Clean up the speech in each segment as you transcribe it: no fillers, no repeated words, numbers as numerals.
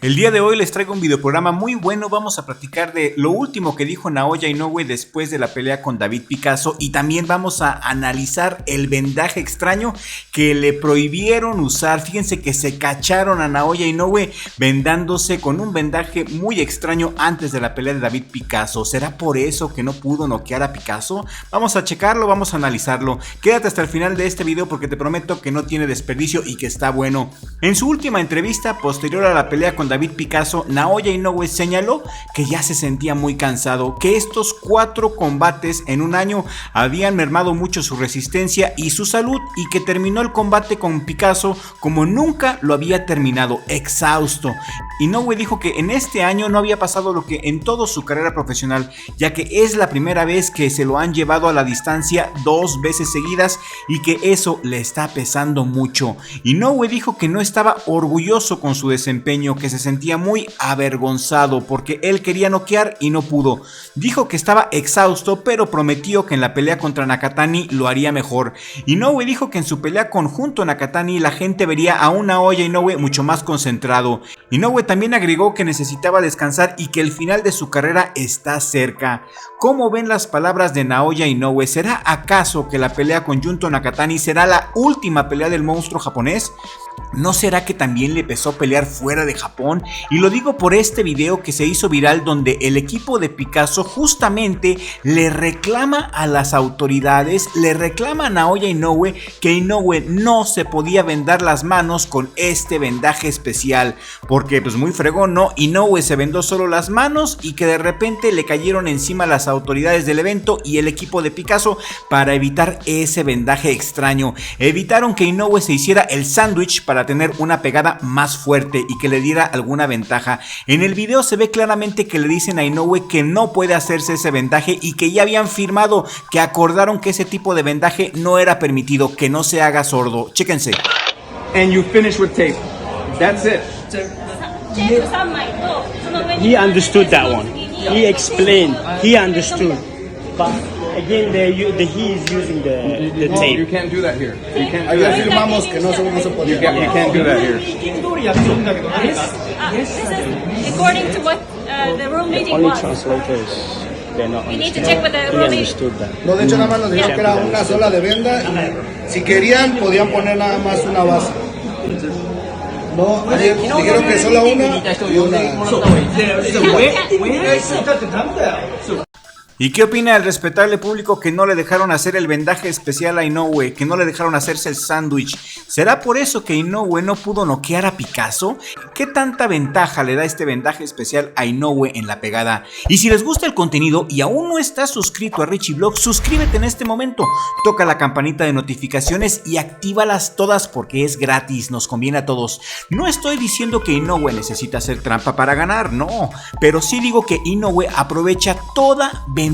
El día de hoy les traigo un videoprograma muy bueno. Vamos a platicar de lo último que dijo Naoya Inoue después de la pelea con David Picasso, y también vamos a analizar el vendaje extraño que le prohibieron usar. Fíjense que se cacharon a Naoya Inoue vendándose con un vendaje muy extraño antes de la pelea de David Picasso. ¿Será por eso que no pudo noquear a Picasso? Vamos a checarlo, vamos a analizarlo. Quédate hasta el final de este video porque te prometo que no tiene desperdicio y que está bueno. En su última entrevista posterior a la pelea con David Picasso, Naoya Inoue señaló que ya se sentía muy cansado, que estos 4 combates en un año habían mermado mucho su resistencia y su salud, y que terminó el combate con Picasso como nunca lo había terminado, exhausto. Inoue dijo que en este año no había pasado lo que en toda su carrera profesional, ya que es la primera vez que se lo han llevado a la distancia 2 veces seguidas y que eso le está pesando mucho. Inoue dijo que no estaba orgulloso con su desempeño, que se sentía muy avergonzado porque él quería noquear y no pudo. Dijo que estaba exhausto, pero prometió que en la pelea contra Nakatani lo haría mejor. Inoue dijo que en su pelea conjunto Nakatani la gente vería a un Naoya Inoue mucho más concentrado. Inoue también agregó que necesitaba descansar y que el final de su carrera está cerca. ¿Cómo ven las palabras de Naoya Inoue? ¿Será acaso que la pelea con Junto Nakatani será la última pelea del monstruo japonés? ¿No será que también le pesó pelear fuera de Japón? Y lo digo por este video que se hizo viral, donde el equipo de Picasso justamente le reclama a las autoridades, le reclama a Naoya Inoue que Inoue no se podía vendar las manos con este vendaje especial, porque pues muy fregón, ¿no? Inoue se vendó solo las manos y que de repente le cayeron encima las autoridades del evento y el equipo de Picasso para evitar ese vendaje extraño. Evitaron que Inoue se hiciera el sándwich para tener una pegada más fuerte y que le diera alguna ventaja. En el video se ve claramente que le dicen a Inoue que no puede hacerse ese vendaje y que ya habían firmado, que acordaron que ese tipo de vendaje no era permitido, que no se haga sordo. Chéquense. And you finish with tape. That's it. He understood that one. He explained. He understood. But again, he is using the No, tape. you can't do that here. You can't do Ahí that here. afirmamos que no se podía. You can't do that here. This is according to what the room meeting Only was. translators. They're not We need to understanding. check with the He room meeting. understood that. No, de hecho nada más nos dijeron que era una sola de venda y si querían podían poner nada más una base. No, dijeron que solo una y una. ¿Y qué opina el respetable público que no le dejaron hacer el vendaje especial a Inoue, que no le dejaron hacerse el sándwich? ¿Será por eso que Inoue no pudo noquear a Picasso? ¿Qué tanta ventaja le da este vendaje especial a Inoue en la pegada? Y si les gusta el contenido y aún no estás suscrito a Richie Vlog, suscríbete en este momento, toca la campanita de notificaciones y actívalas todas porque es gratis, nos conviene a todos. No estoy diciendo que Inoue necesita hacer trampa para ganar, no, pero sí digo que Inoue aprovecha toda ventaja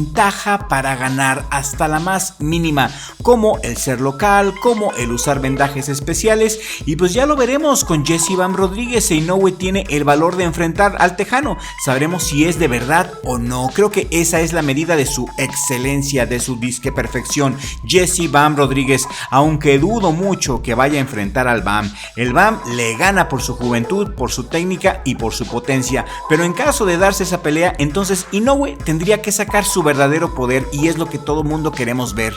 para ganar, hasta la más mínima, como el ser local, como el usar vendajes especiales, y pues ya lo veremos con Jesse Bam Rodríguez. Inoue tiene el valor de enfrentar al tejano, sabremos si es de verdad o no. Creo que esa es la medida de su excelencia, de su disque perfección, Jesse Bam Rodríguez, aunque dudo mucho que vaya a enfrentar al Bam. El Bam le gana por su juventud, por su técnica y por su potencia, pero en caso de darse esa pelea, entonces Inoue tendría que sacar su verdadero poder, y es lo que todo mundo queremos ver.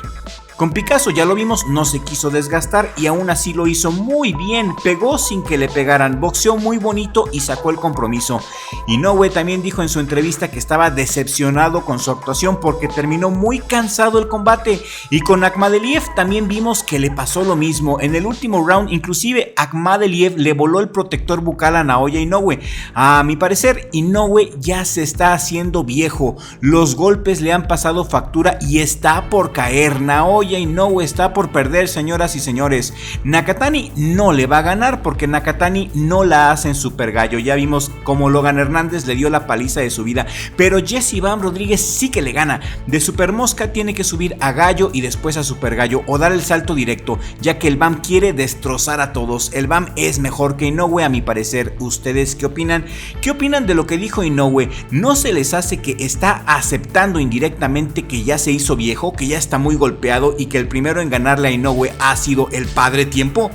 Con Picasso ya lo vimos, no se quiso desgastar y aún así lo hizo muy bien, pegó sin que le pegaran, boxeó muy bonito y sacó el compromiso. Inoue también dijo en su entrevista que estaba decepcionado con su actuación porque terminó muy cansado el combate, y con Akhmadaliev también vimos que le pasó lo mismo. En el último round inclusive Akhmadaliev le voló el protector bucal a Naoya Inoue. A mi parecer Inoue ya se está haciendo viejo, los golpes le han pasado factura y está por caer. Naoya Inoue está por perder, señoras y señores. Nakatani no le va a ganar porque Nakatani no la hace en Super Gallo. Ya vimos cómo Logan Hernández le dio la paliza de su vida, pero Jesse Bam Rodríguez sí que le gana. De Super Mosca tiene que subir a Gallo y después a Super Gallo, o dar el salto directo, ya que el Bam quiere destrozar a todos. El Bam es mejor que Inoue a mi parecer. ¿Ustedes qué opinan? ¿Qué opinan de lo que dijo Inoue? ¿No se les hace que está aceptando indirectamente que ya se hizo viejo, que ya está muy golpeado y que el primero en ganarle a Inoue ha sido el Padre Tiempo?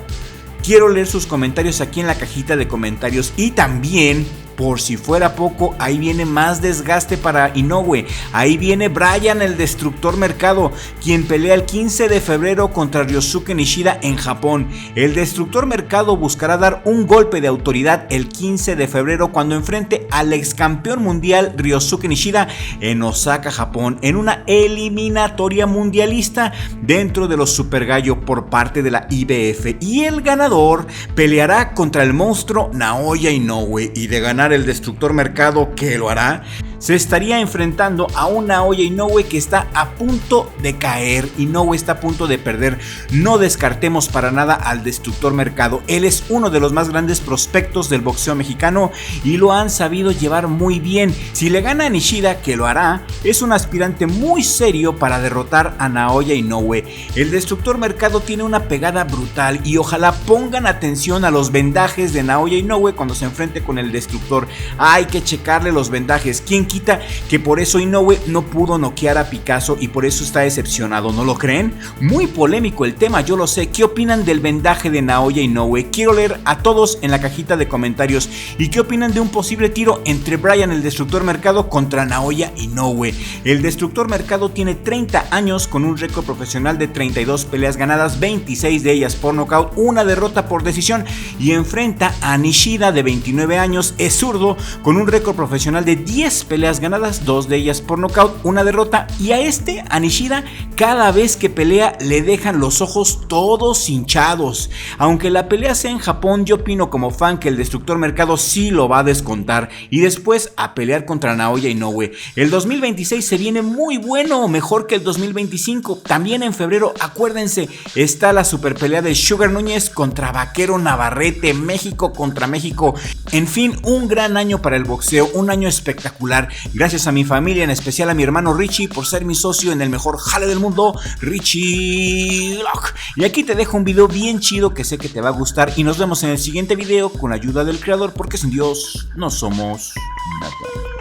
Quiero leer sus comentarios aquí en la cajita de comentarios, y también Por si fuera poco, ahí viene más desgaste para Inoue. Ahí viene Bryan el Destructor Mercado, quien pelea el 15 de febrero contra Ryosuke Nishida en Japón. El Destructor Mercado buscará dar un golpe de autoridad el 15 de febrero cuando enfrente al ex campeón mundial Ryosuke Nishida en Osaka, Japón, en una eliminatoria mundialista dentro de los Super Gallo por parte de la IBF. Y el ganador peleará contra el monstruo Naoya Inoue, y de ganar el Destructor Mercado, que lo hará, se estaría enfrentando a un Naoya Inoue que está a punto de caer. Inoue está a punto de perder. No descartemos para nada al Destructor Mercado. Él es uno de los más grandes prospectos del boxeo mexicano y lo han sabido llevar muy bien. Si le gana a Nishida, que lo hará, es un aspirante muy serio para derrotar a Naoya Inoue. El Destructor Mercado tiene una pegada brutal y ojalá pongan atención a los vendajes de Naoya Inoue cuando se enfrente con el Destructor. Hay que checarle los vendajes. ¿Quién quita que por eso Inoue no pudo noquear a Picasso y por eso está decepcionado? ¿No lo creen? Muy polémico el tema, yo lo sé. ¿Qué opinan del vendaje de Naoya Inoue? Quiero leer a todos en la cajita de comentarios. ¿Y qué opinan de un posible tiro entre Bryan el Destructor Mercado contra Naoya Inoue? El Destructor Mercado tiene 30 años con un récord profesional de 32 peleas ganadas, 26 de ellas por nocaut, una derrota por decisión, y enfrenta a Nishida de 29 años, es zurdo, con un récord profesional de 10 peleas ganadas, 2 de ellas por nocaut, una derrota, y a Nishida, cada vez que pelea le dejan los ojos todos hinchados. Aunque la pelea sea en Japón, yo opino como fan que el Destructor Mercado sí lo va a descontar y después a pelear contra Naoya Inoue. El 2026 se viene muy bueno, mejor que el 2025. También en febrero, acuérdense, está la super pelea de Sugar Núñez contra Vaquero Navarrete, México contra México. En fin, un gran año para el boxeo, un año espectacular. Gracias a mi familia, en especial a mi hermano Richie por ser mi socio en el mejor jale del mundo, Richie Lock. Y aquí te dejo un video bien chido que sé que te va a gustar y nos vemos en el siguiente video con la ayuda del creador, porque sin Dios no somos nada.